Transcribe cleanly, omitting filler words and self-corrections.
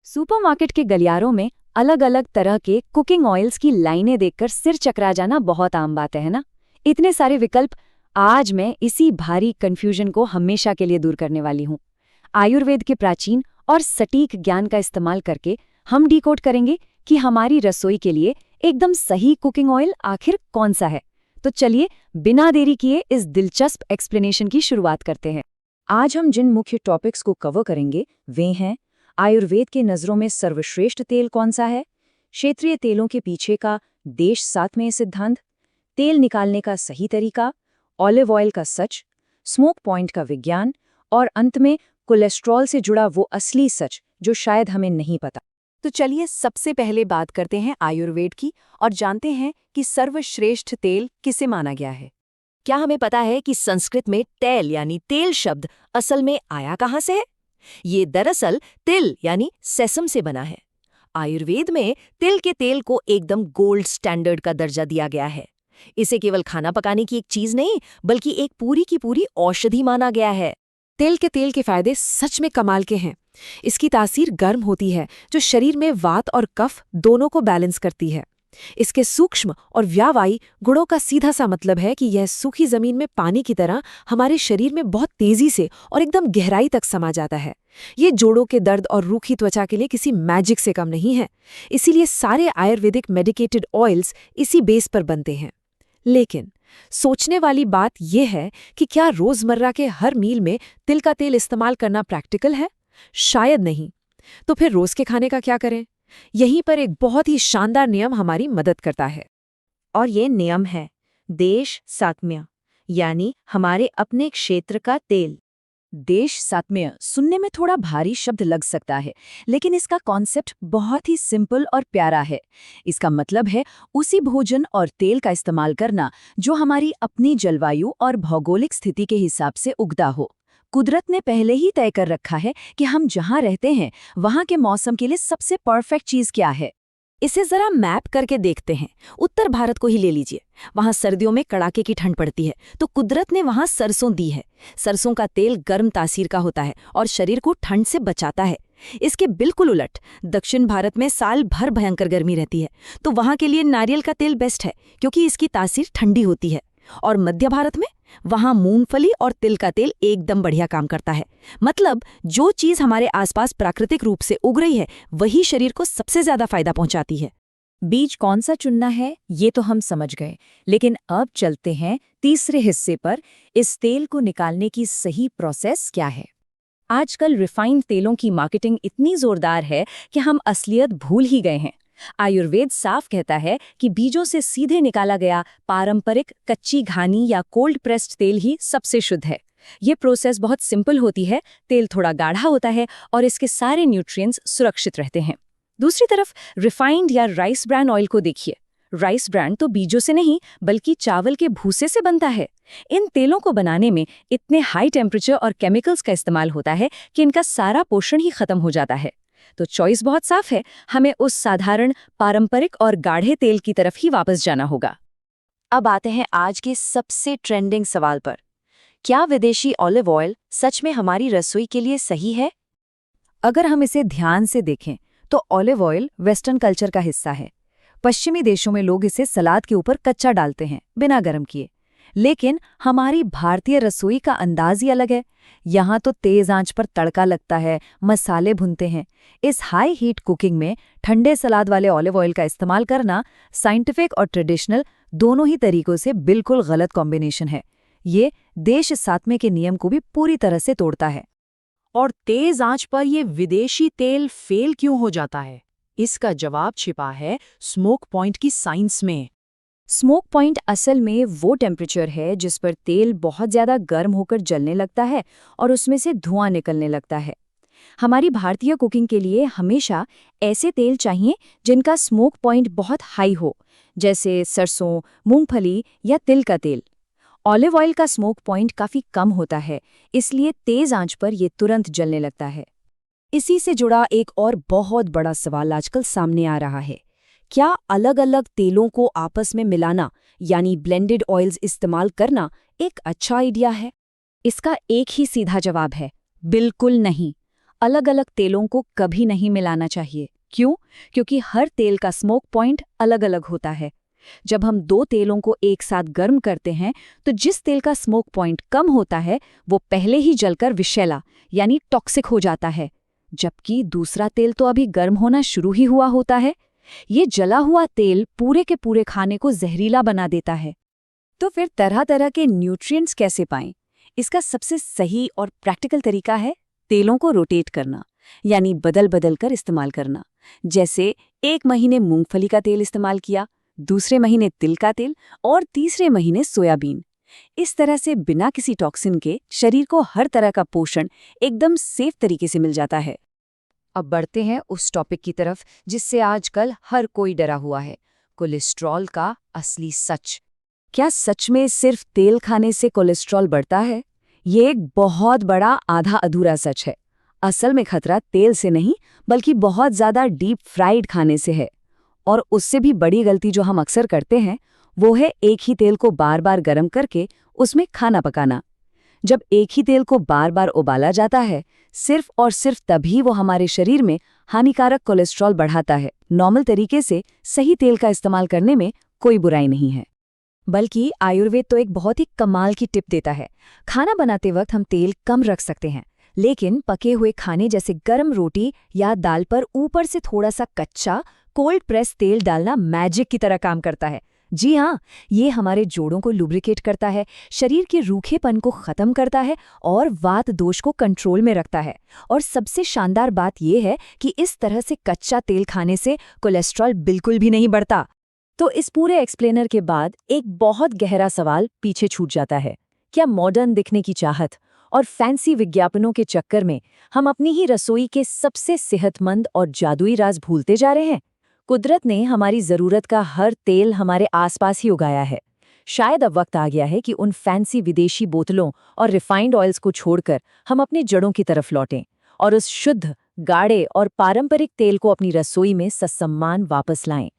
Supermarket के गलियारों में अलग अलग तरह के कुकिंग ऑयल्स की लाइनें देखकर सिर चकरा जाना बहुत आम बात है ना। इतने सारे विकल्प। आज मैं इसी भारी कंफ्यूजन को हमेशा के लिए दूर करने वाली हूँ। आयुर्वेद के प्राचीन और सटीक ज्ञान का इस्तेमाल करके हम डिकोड करेंगे कि हमारी रसोई के लिए एकदम सही कुकिंग ऑयल आखिर कौन सा है। तो चलिए बिना देरी किए इस दिलचस्प एक्सप्लेनेशन की शुरुआत करते हैं। आज हम जिन मुख्य टॉपिक्स को कवर करेंगे वे हैं आयुर्वेद के नज़रों में सर्वश्रेष्ठ तेल कौन सा है, क्षेत्रीय तेलों के पीछे का देश सातवें सिद्धांत, तेल निकालने का सही तरीका, ऑलिव ऑयल का सच, स्मोक पॉइंट का विज्ञान और अंत में कोलेस्ट्रॉल से जुड़ा वो असली सच जो शायद हमें नहीं पता। तो चलिए सबसे पहले बात करते हैं आयुर्वेद की और जानते हैं कि सर्वश्रेष्ठ तेल किसे माना गया है। क्या हमें पता है कि संस्कृत में तैल यानी तेल शब्द असल में आया कहाँ से है? ये दरअसल तिल यानी सेसम से बना है। आयुर्वेद में तिल के तेल को एकदम गोल्ड स्टैंडर्ड का दर्जा दिया गया है। इसे केवल खाना पकाने की एक चीज नहीं बल्कि एक पूरी की पूरी औषधि माना गया है। तिल के तेल के फायदे सच में कमाल के हैं। इसकी तासीर गर्म होती है जो शरीर में वात और कफ दोनों को बैलेंस करती है। इसके सूक्ष्म और व्यावाई गुणों का सीधा सा मतलब है कि यह सूखी जमीन में पानी की तरह हमारे शरीर में बहुत तेजी से और एकदम गहराई तक समा जाता है। ये जोड़ों के दर्द और रूखी त्वचा के लिए किसी मैजिक से कम नहीं है। इसीलिए सारे आयुर्वेदिक मेडिकेटेड ऑयल्स इसी बेस पर बनते हैं। लेकिन सोचने वाली बात यह है कि क्या रोजमर्रा के हर मील में तिल का तेल इस्तेमाल करना प्रैक्टिकल है? शायद नहीं। तो फिर रोज के खाने का क्या करें? यहीं पर एक बहुत ही शानदार नियम हमारी मदद करता है। और ये नियम है देश सात्म्य, यानी हमारे अपने क्षेत्र का तेल। देश सात्म्य सुनने में थोड़ा भारी शब्द लग सकता है, लेकिन इसका कॉन्सेप्ट बहुत ही सिंपल और प्यारा है। इसका मतलब है उसी भोजन और तेल का इस्तेमाल करना जो हमारी अपनी जलवायु और भौगोलिक स्थिति के हिसाब से उगता हो। कुदरत ने पहले ही तय कर रखा है कि हम जहाँ रहते हैं वहाँ के मौसम के लिए सबसे परफेक्ट चीज़ क्या है। इसे जरा मैप करके देखते हैं। उत्तर भारत को ही ले लीजिए। वहाँ सर्दियों में कड़ाके की ठंड पड़ती है, तो कुदरत ने वहाँ सरसों दी है। सरसों का तेल गर्म तासीर का होता है और शरीर को ठंड से बचाता है। इसके बिल्कुल उलट दक्षिण भारत में साल भर भयंकर गर्मी रहती है, तो वहाँ के लिए नारियल का तेल बेस्ट है क्योंकि इसकी तासीर ठंडी होती है। और मध्य भारत में वहाँ मूंगफली और तिल का तेल एकदम बढ़िया काम करता है। मतलब जो चीज़ हमारे आसपास प्राकृतिक रूप से उग रही है वही शरीर को सबसे ज्यादा फायदा पहुंचाती है। बीज कौन सा चुनना है ये तो हम समझ गए, लेकिन अब चलते हैं तीसरे हिस्से पर। इस तेल को निकालने की सही प्रोसेस क्या है? आजकल रिफाइंड तेलों की मार्केटिंग इतनी जोरदार है कि हम असलियत भूल ही गए हैं। आयुर्वेद साफ कहता है कि बीजों से सीधे निकाला गया पारंपरिक कच्ची घानी या कोल्ड प्रेस्ड तेल ही सबसे शुद्ध है। ये प्रोसेस बहुत सिंपल होती है, तेल थोड़ा गाढ़ा होता है और इसके सारे न्यूट्रिएंट्स सुरक्षित रहते हैं। दूसरी तरफ रिफाइंड या राइस ब्रान ऑयल को देखिए। राइस ब्रान तो बीजों से नहीं बल्कि चावल के भूसे से बनता है। इन तेलों को बनाने में इतने हाई टेम्परेचर और केमिकल्स का इस्तेमाल होता है कि इनका सारा पोषण ही खत्म हो जाता है। तो चॉइस बहुत साफ है, हमें उस साधारण पारंपरिक और गाढ़े तेल की तरफ ही वापस जाना होगा। अब आते हैं आज के सबसे ट्रेंडिंग सवाल पर। क्या विदेशी ऑलिव ऑयल सच में हमारी रसोई के लिए सही है? अगर हम इसे ध्यान से देखें तो ऑलिव ऑयल वेस्टर्न कल्चर का हिस्सा है। पश्चिमी देशों में लोग इसे सलाद के ऊपर कच्चा डालते हैं बिना गर्म किए। लेकिन हमारी भारतीय रसोई का अंदाज ही अलग है। यहाँ तो तेज आंच पर तड़का लगता है, मसाले भुनते हैं। इस हाई हीट कुकिंग में ठंडे सलाद वाले ऑलिव ऑयल का इस्तेमाल करना साइंटिफिक और ट्रेडिशनल दोनों ही तरीकों से बिल्कुल गलत कॉम्बिनेशन है। ये देश सात्म्य के नियम को भी पूरी तरह से तोड़ता है। और तेज आंच पर ये विदेशी तेल फेल क्यों हो जाता है? इसका जवाब छिपा है स्मोक पॉइंट की साइंस में। स्मोक पॉइंट असल में वो टेम्परेचर है जिस पर तेल बहुत ज़्यादा गर्म होकर जलने लगता है और उसमें से धुआं निकलने लगता है। हमारी भारतीय कुकिंग के लिए हमेशा ऐसे तेल चाहिए जिनका स्मोक पॉइंट बहुत हाई हो, जैसे सरसों, मूंगफली या तिल का तेल। ऑलिव ऑयल का स्मोक पॉइंट काफ़ी कम होता है, इसलिए तेज़ आंच पर ये तुरंत जलने लगता है। इसी से जुड़ा एक और बहुत बड़ा सवाल आजकल सामने आ रहा है। क्या अलग अलग तेलों को आपस में मिलाना यानी ब्लेंडेड ऑयल्स इस्तेमाल करना एक अच्छा आइडिया है? इसका एक ही सीधा जवाब है, बिल्कुल नहीं। अलग अलग तेलों को कभी नहीं मिलाना चाहिए। क्यों? क्योंकि हर तेल का स्मोक पॉइंट अलग अलग होता है। जब हम दो तेलों को एक साथ गर्म करते हैं तो जिस तेल का स्मोक पॉइंट कम होता है वो पहले ही जलकर विषैला यानी टॉक्सिक हो जाता है, जबकि दूसरा तेल तो अभी गर्म होना शुरू ही हुआ होता है। ये जला हुआ तेल पूरे के पूरे खाने को जहरीला बना देता है। तो फिर तरह तरह के न्यूट्रिएंट्स कैसे पाएं? इसका सबसे सही और प्रैक्टिकल तरीका है तेलों को रोटेट करना, यानी बदल बदल कर इस्तेमाल करना। जैसे एक महीने मूंगफली का तेल इस्तेमाल किया, दूसरे महीने तिल का तेल और तीसरे महीने सोयाबीन। इस तरह से बिना किसी टॉक्सिन के शरीर को हर तरह का पोषण एकदम सेफ तरीके से मिल जाता है। अब बढ़ते हैं उस टॉपिक की तरफ जिससे आजकल हर कोई डरा हुआ है, कोलेस्ट्रॉल का असली सच। क्या सच में सिर्फ तेल खाने से कोलेस्ट्रॉल बढ़ता है? ये एक बहुत बड़ा आधा अधूरा सच है। असल में खतरा तेल से नहीं बल्कि बहुत ज़्यादा डीप फ्राइड खाने से है। और उससे भी बड़ी गलती जो हम अक्सर करते हैं वो है एक ही तेल को बार बार गर्म करके उसमें खाना पकाना। जब एक ही तेल को बार बार उबाला जाता है सिर्फ और सिर्फ तभी वो हमारे शरीर में हानिकारक कोलेस्ट्रॉल बढ़ाता है। नॉर्मल तरीके से सही तेल का इस्तेमाल करने में कोई बुराई नहीं है। बल्कि आयुर्वेद तो एक बहुत ही कमाल की टिप देता है। खाना बनाते वक्त हम तेल कम रख सकते हैं, लेकिन पके हुए खाने जैसे गर्म रोटी या दाल पर ऊपर से थोड़ा सा कच्चा कोल्ड प्रेस तेल डालना मैजिक की तरह काम करता है। जी हाँ, ये हमारे जोड़ों को लुब्रिकेट करता है, शरीर के रूखेपन को खत्म करता है और वात दोष को कंट्रोल में रखता है। और सबसे शानदार बात यह है कि इस तरह से कच्चा तेल खाने से कोलेस्ट्रॉल बिल्कुल भी नहीं बढ़ता। तो इस पूरे एक्सप्लेनर के बाद एक बहुत गहरा सवाल पीछे छूट जाता है। क्या मॉडर्न दिखने की चाहत और फैंसी विज्ञापनों के चक्कर में हम अपनी ही रसोई के सबसे सेहतमंद और जादुई राज भूलते जा रहे हैं? कुदरत ने हमारी ज़रूरत का हर तेल हमारे आसपास ही उगाया है। शायद अब वक्त आ गया है कि उन फैंसी विदेशी बोतलों और रिफाइंड ऑयल्स को छोड़कर हम अपने जड़ों की तरफ लौटें और उस शुद्ध, गाढ़े और पारंपरिक तेल को अपनी रसोई में ससम्मान वापस लाएं।